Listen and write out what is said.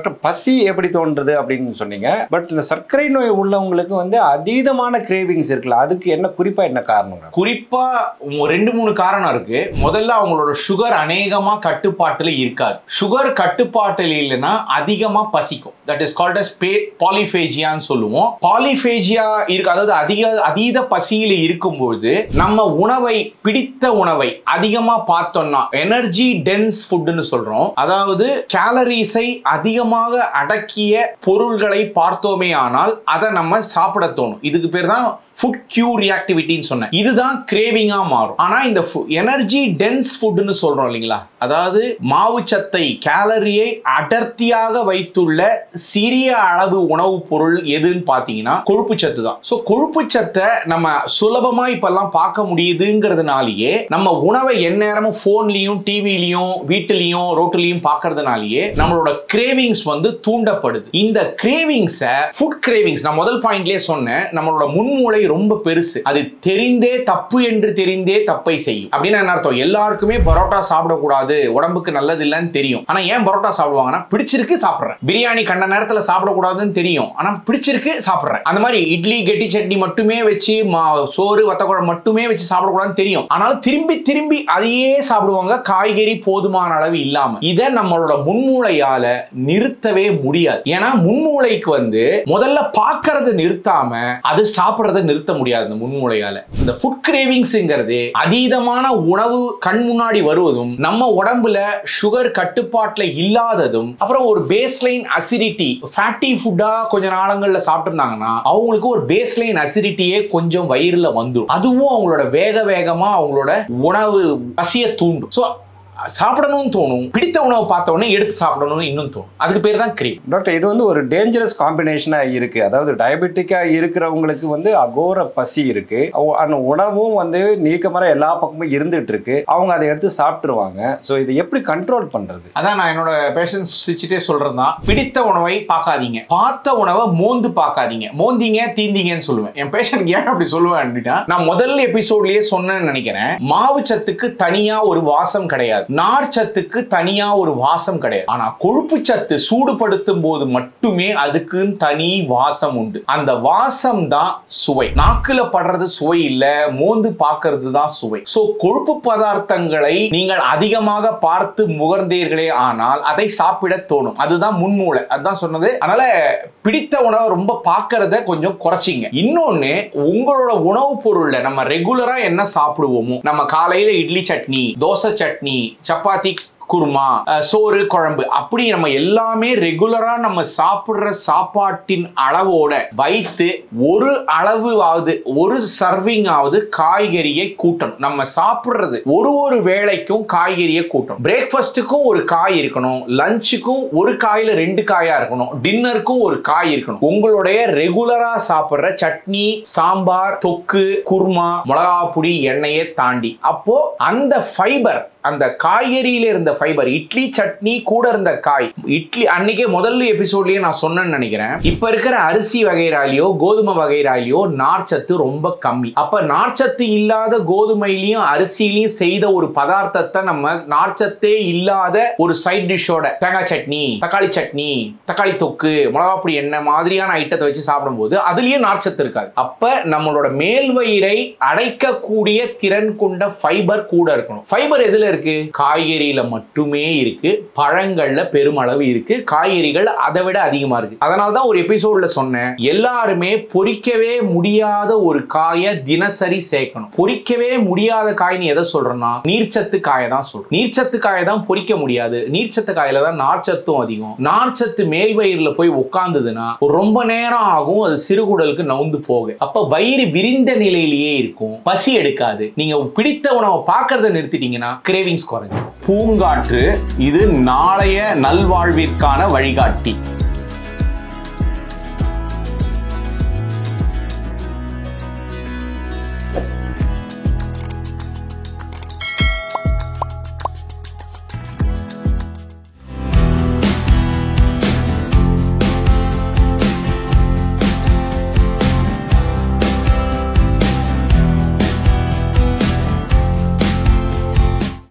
Doctor பசி எப்படி தோன்றுது அப்படின்னு சொன்னீங்க. பட் இந்த சர்க்கரை நோய் உள்ளவங்களுக்கு வந்து அதீதமான கிரேவிங்ஸ் இருக்குல்ல, அதுக்கு என்ன குறிப்பா என்ன காரணம்? குறிப்பா 2-3 காரணம் இருக்கு. முதல்ல அவங்களோட சுகர் அநேகமா கட்டுப்பாட்டுல இருக்காது. சுகர் கட்டுப்பாட்டுல இல்லைன்னா அதிகமா பசிக்கும். தட் இஸ் கால்ட் அஸ் பாலிஃபேஜியான்னு சொல்லுவோம். பாலிஃபேஜியா இருக்கு, அதாவது அதீத பசியில இருக்கும்போது நம்ம உணவை, பிடித்த உணவை அதிகமா பார்த்தோம்னா எனர்ஜி டென்ஸ் ஃபுட்னு சொல்றோம். அதாவது கேலரிஸை அதிகமாக அடக்கிய பொருள்களை பார்த்தோமே ஆனால் அதை நம்ம சாப்பிட தோணும். இதுக்கு பேர் தான் ஃபுட் கியூ ரியாக்டிவிட்டின்னு சொன்னேன். இதுதான் கிரேவிங்கா மாறும். ஆனா இந்த எனர்ஜி டென்ஸ் ஃபுட்னு சொல்றோம் இல்லைங்களா, அதாவது மாவுச்சத்தை, கேலரியை அடர்த்தியாக வைத்துள்ள சிறிய அளவு உணவுப் பொருள் எதுன்னு பாத்தீங்கன்னா கொழுப்பு சத்து தான். சோ கொழுப்பு சத்தை நம்ம சுலபமா இப்பெல்லாம் பார்க்க முடியுதுங்கிறதுனாலயே நம்ம உணவை எந்நேரமும் போன்லயும், டிவிலையும், வீட்டிலையும், ரோட்டிலையும் பார்க்கறதுனாலயே நம்மளோட கிரேவிங்ஸ் வந்து தூண்டப்படுது. இந்த கிரேவிங்ஸை, ஃபுட் கிரேவிங்ஸ், நான் முதல் பாயிண்ட்லயே சொன்னேன், நம்மளோட முன்மூளை ரொம்ப பெருசு. அது தெரிந்தே தப்பு என்று தெரிந்தே தப்பை செய்யும். அப்படின்னா என்ன அர்த்தம்? எல்லாருக்குமே பரோட்டா சாப்பிடக்கூடாது, உடம்புக்கு நல்லது இல்லைன்னு தெரியும். ஆனா ஏன் பரோட்டா சாப்பிடுவாங்கன்னா பிடிச்சிருக்கு சாப்பிடுறேன். பிரியாணி கண்ட நேரத்துல சாப்பிடக்கூடாதுன்னு தெரியும், ஆனா பிடிச்சிருக்கு சாப்பிடுறேன். அந்த மாதிரி இட்லி கெட்டி சட்னி மட்டுமே வச்சு, சோறு வத்தக்குழம்பு மட்டுமே வச்சு சாப்பிடக்கூடாதுன்னு தெரியும், ஆனாலும் திரும்பி திரும்பி அதையே சாப்பிடுவாங்க, காய்கறி போதுமான அளவு இல்லாம. இதை நம்மளோட முன்மூளையால நிறுத்தவே முடியாது. ஏன்னா முன்மூளைக்கு வந்து முதல்ல பார்க்கறத நிறுத்தாம அது சாப்பிடுறத நிறுத்த முடியாது இந்த முன்மூளையால. இந்த ஃபுட் கிரேவிங்ஸ்ங்கிறது அதீதமான உணவு கண் முன்னாடி வருவதும், நம்ம உடம்புல சுகர் கட்டுப்பாட்டுல இல்லாததும், அப்புறம் ஒரு பேஸ்லைன் அசிடிட்டி, ஃபேட்டி ஃபுட்டா கொஞ்ச நாளங்கள்ல சாப்பிட்டுருந்தாங்கன்னா அவங்களுக்கு ஒரு பேஸ்லைன் அசிடிட்டியே கொஞ்சம் வயிறுல வந்துடும். அதுவும் அவங்களோட வேகமா அவங்களோட உணவு பசிய தூண்டும். சோ சாப்பிடணும்னு தோணும், பிடித்த உணவை பார்த்த உடனே எடுத்து சாப்பிடணும்னு இன்னும் தோணும். அதுக்கு பேர் தான் கிரேவ். டாக்டர், இது வந்து ஒரு டேஞ்சரஸ் காம்பினேஷனா இருக்கு. அதாவது டயபெட்டிக்கா இருக்கிறவங்களுக்கு வந்து அகோர பசி இருக்கு, அந்த உணவும் வந்து நீக்கமர எல்லா பக்கமும் இருந்துட்டு இருக்கு, அவங்க அதை எடுத்து சாப்பிட்டுருவாங்க. ஸோ இதை எப்படி கண்ட்ரோல் பண்றது? அதான் நான் என்னோட பேஷன்ஸ் சிரிச்சுட்டே சொல்றதுதான், பிடித்த உணவை பார்க்காதீங்க, பார்த்த உணவை மோந்து பார்க்காதீங்க. மோந்திங்க தீந்தீங்கன்னு சொல்லுவேன். என் பேஷண்ட் ஏன் அப்படி சொல்லுவேன் அப்படின்னா, நான் முதல் எபிசோட்லயே சொன்னேன்னு நினைக்கிறேன், மாவு சத்துக்கு தனியா ஒரு வாசம் கிடையாது, நார் சத்துக்கு தனியா ஒரு வாசம் கிடையாது. ஆனா கொழுப்பு சத்து சூடுபடுத்தும் போது மட்டுமே அதுக்கு தனி வாசம் உண்டு. அந்த வாசம் தான் சுவை. நாக்குல படுறது சுவை இல்ல, மோந்து பார்க்கிறது தான் சுவை. சோ கொழுப்பு பதார்த்தங்களை நீங்கள் அதிகமாக பார்த்து முகர்ந்தீர்களே ஆனால் அதை சாப்பிட தோணும். அதுதான் முன்மூளை, அதுதான் சொன்னது. அதனால பிடித்த உணவை ரொம்ப பார்க்கறத கொஞ்சம் குறைச்சிங்க. இன்னொன்னு, உங்களோட உணவு பொருள்ல நம்ம ரெகுலரா என்ன சாப்பிடுவோமோ, நம்ம காலையில இட்லி சட்னி, தோசை சட்னி, சப்பாத்தி, குருமா, சோறு, குழம்பு, அப்படி நம்ம எல்லாமே ரெகுலரா நம்ம சாப்பிடுற சாப்பாட்டின் அளவோட வைத்து ஒரு அளவாவது, ஒரு சர்விங் ஆவது காய்கறியை கூட்டணும். நம்ம சாப்பிடுறது ஒரு வேளைக்கும் காய்கறியை கூட்டணும். பிரேக்ஃபாஸ்டுக்கும் ஒரு காய் இருக்கணும், லஞ்சுக்கும் ஒரு காயில 2 காயா இருக்கணும், டின்னருக்கும் ஒரு காய் இருக்கணும். உங்களுடைய ரெகுலரா சாப்பிடுற சட்னி, சாம்பார், தொக்கு, குருமா, மிளகா பொடி, எண்ணெயை தாண்டி, அப்போ அந்த ஃபைபர், அந்த காய்கறியில இருந்த ஃபைபர், இட்லி சட்னி கூட இருந்த காய், இட்லி அன்னைக்கே முதல்ல எபிசோட்லயே நான் சொன்னேன்னு நினைக்கிறேன், இப்ப இருக்கிற அரிசி வகைராலியோ கோதுமை வகைராலியோ நார்ச்சத்து ரொம்ப கம்மி. அப்ப நார்ச்சத்து இல்லாத கோதுமையிலையும் அரிசியிலையும் செய்த ஒரு பதார்த்தத்தை நம்ம நார்ச்சத்தே இல்லாத ஒரு சைட் டிஷ்ஷோட, தேங்காய் சட்னி, தக்காளி சட்னி, தக்காளி தொக்கு, மிளகாப்பொடி எண்ணெய் மாதிரியான ஐட்டத்தை வச்சு சாப்பிடும்போது அதுலயே நார்ச்சத்து இருக்காது. அப்ப நம்மளோட மேல் வயிறை அடைக்கக்கூடிய திறன் கொண்ட ஃபைபர் கூட இருக்கணும். ஃபைபர் எதுல இருக்கு? காய்கறியில மட்டுமே இருக்கு, பழங்கள்ல பெருமளவு இருக்கு, காய்கறிகள் அதை விட அதிகமா இருக்கு. அதனால்தான் ஒரு எபிசோட்ல சொன்னேன், எல்லாருமே பொரிக்கவே முடியாத ஒரு காயை தினசரி சேர்க்கணும். பொரிக்கவே முடியாத காய் நீ எதை சொல்றேன்னா நீர்ச்சத்து காயை தான் சொல்றேன். நீர்ச்சத்து காயை தான் பொரிக்க முடியாது, நீர்ச்சத்து காயில தான் நார்ச்சத்தும் அதிகம். நார்ச்சத்து மேல் வயிறுல போய் உட்கார்ந்ததுன்னா ரொம்ப நேரம் ஆகும் அது சிறுகுடலுக்கு நவுந்து போக. அப்ப வயிறு விரிந்த நிலையிலேயே இருக்கும், பசி எடுக்காது. நீங்க பிடித்த உணவை பார்க்கறத நிறுத்திட்டீங்கன்னா கிரேவிங்ஸ் குறையும். பூங்காற்று இது நாளைய நல்வாழ்விற்கான வழிகாட்டி.